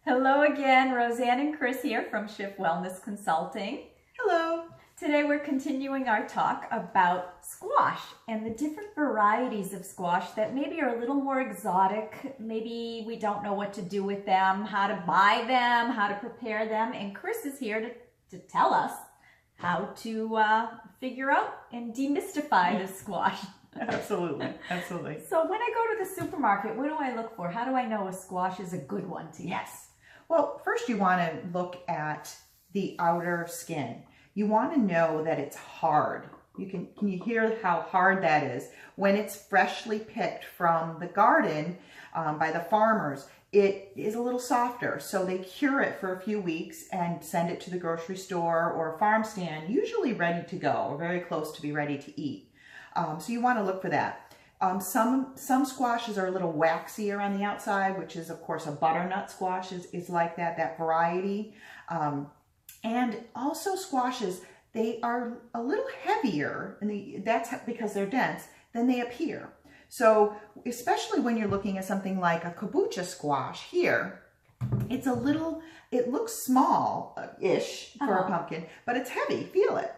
Hello again, Rosanne and Chris here from Shift Wellness Consulting. Hello. Today we're continuing our talk about squash and the different varieties of squash that maybe are a little more exotic. Maybe we don't know what to do with them, how to buy them, how to prepare them. And Chris is here to tell us how to figure out and demystify the squash. Absolutely, absolutely. So when I go to the supermarket, what do I look for? How do I know a squash is a good one to eat? Yes. Well, first you want to look at the outer skin. You want to know that it's hard. Can you hear how hard that is? When it's freshly picked from the garden by the farmers, it is a little softer. So they cure it for a few weeks and send it to the grocery store or a farm stand, usually ready to go or very close to be ready to eat. So you want to look for that. Some squashes are a little waxier on the outside, which is of course a butternut squash is like that variety. And also squashes, they are a little heavier, and that's because they're dense, than they appear. So especially when you're looking at something like a kabocha squash here, it looks small-ish for a pumpkin, but it's heavy. Feel it.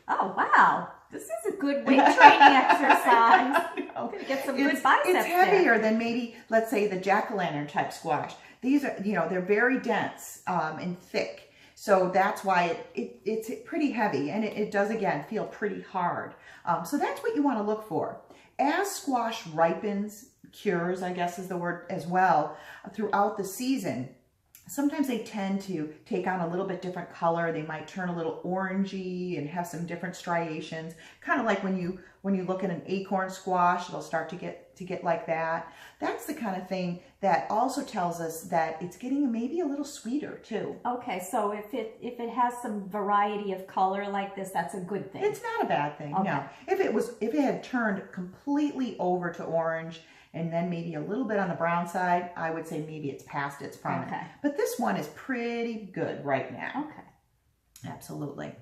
Oh, wow. This is a good weight training exercise. I'm going to get some good biceps It's heavier there. than maybe, let's say, the jack-o'-lantern type squash. These are, they're very dense and thick. So that's why it's pretty heavy, and it does, again, feel pretty hard. So that's what you want to look for. As squash ripens, cures, I guess is the word as well, throughout the season, sometimes they tend to take on a little bit different color. They might turn a little orangey and have some different striations. Kind of like when you look at an acorn squash, it'll start to get like that. That's the kind of thing that also tells us that it's getting maybe a little sweeter too. Okay, so if it has some variety of color like this, that's a good thing. It's not a bad thing. Okay. No. If it had turned completely over to orange and then maybe a little bit on the brown side, I would say maybe it's past its prime. Okay. But this one is pretty good right now. Okay. Absolutely.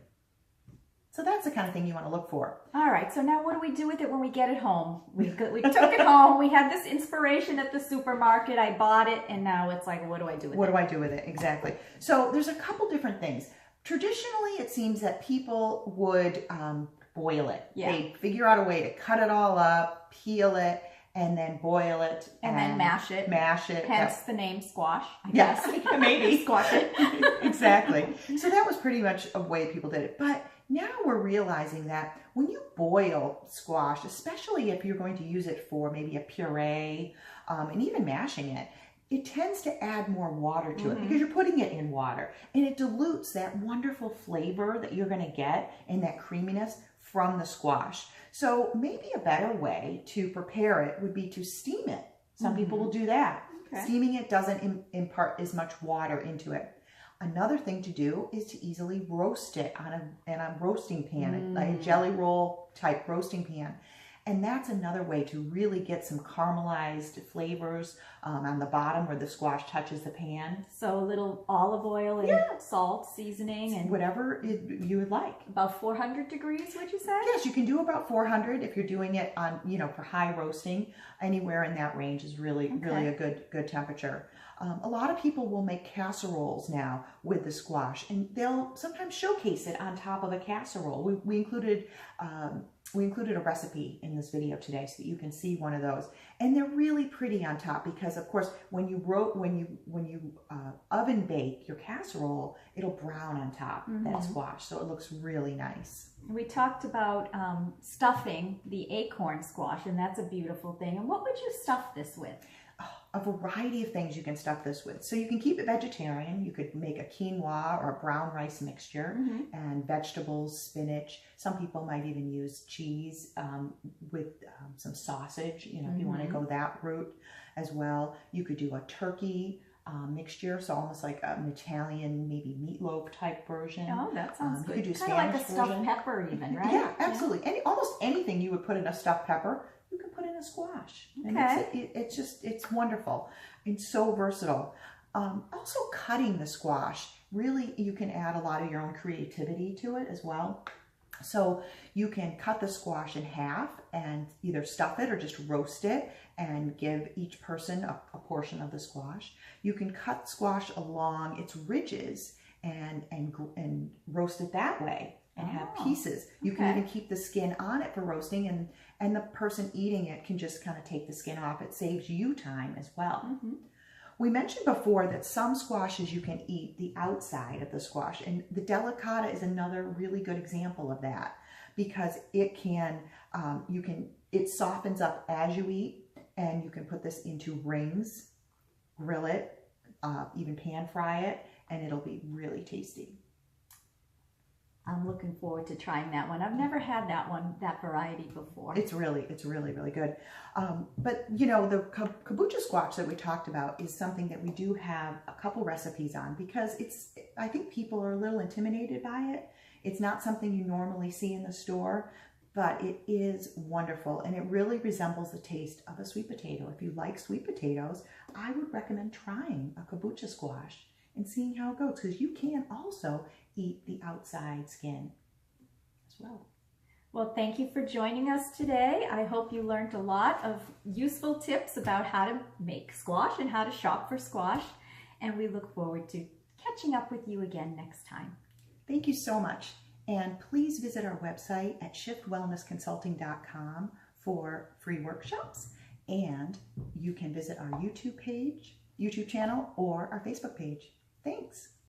So that's the kind of thing you want to look for. All right, so now what do we do with it when we get it home? We took it home. We had this inspiration at the supermarket. I bought it, and now it's like, what do I do with it? What do I do with it? Exactly. So there's a couple different things. Traditionally, it seems that people would boil it. Yeah. They'd figure out a way to cut it all up, peel it, and then boil it. And then mash it. Mash it. Hence the name squash, I yes, guess. maybe. Squash it. Exactly. So that was pretty much a way people did it. But now we're realizing that when you boil squash, especially if you're going to use it for maybe a puree and even mashing it, it tends to add more water to it because you're putting it in water, and it dilutes that wonderful flavor that you're going to get and that creaminess from the squash. So maybe a better way to prepare it would be to steam it. Some people will do that. Okay. Steaming it doesn't impart as much water into it. Another thing to do is to easily roast it on a roasting pan, like a jelly roll type roasting pan. And that's another way to really get some caramelized flavors on the bottom where the squash touches the pan. So a little olive oil and salt, seasoning, and whatever you would like. About 400 degrees, would you say? Yes, you can do about 400 if you're doing it on, for high roasting. Anywhere in that range is really a good temperature. A lot of people will make casseroles now with the squash, and they'll sometimes showcase it on top of a casserole. We included a recipe in this video today so that you can see one of those, and they're really pretty on top because, of course, when you oven bake your casserole, it'll brown on top that squash, so it looks really nice. We talked about stuffing the acorn squash, and that's a beautiful thing. And what would you stuff this with? A variety of things you can stuff this with. So you can keep it vegetarian. You could make a quinoa or a brown rice mixture and vegetables, spinach. Some people might even use cheese with some sausage, if you want to go that route as well. You could do a turkey mixture, so almost like an Italian, maybe meatloaf type version. Oh, that sounds good. You could do kind of like a Spanish stuffed version. pepper even, right? Yeah, absolutely. Almost anything you would put in a stuffed pepper, you can put in a squash. Okay. And it's wonderful and so versatile. Also cutting the squash, really you can add a lot of your own creativity to it as well. So you can cut the squash in half and either stuff it or just roast it and give each person a portion of the squash. You can cut squash along its ridges and roast it that way and have pieces. You can even keep the skin on it for roasting, and the person eating it can just kind of take the skin off. It saves you time as well. We mentioned before that some squashes you can eat the outside of the squash, and the delicata is another really good example of that, because it can, it softens up as you eat, and you can put this into rings, grill it, even pan fry it, and it'll be really tasty. I'm looking forward to trying that one. I've never had that variety before. It's really, really good. But you know, the kombucha squash that we talked about is something that we do have a couple recipes on, because I think people are a little intimidated by it. It's not something you normally see in the store, but it is wonderful, and it really resembles the taste of a sweet potato. If you like sweet potatoes, I would recommend trying a kombucha squash and seeing how it goes, because you can also eat the outside skin as well. Well, thank you for joining us today. I hope you learned a lot of useful tips about how to make squash and how to shop for squash, and we look forward to catching up with you again next time. Thank you so much, and please visit our website at shiftwellnessconsulting.com for free workshops, and you can visit our YouTube channel or our Facebook page. Thanks.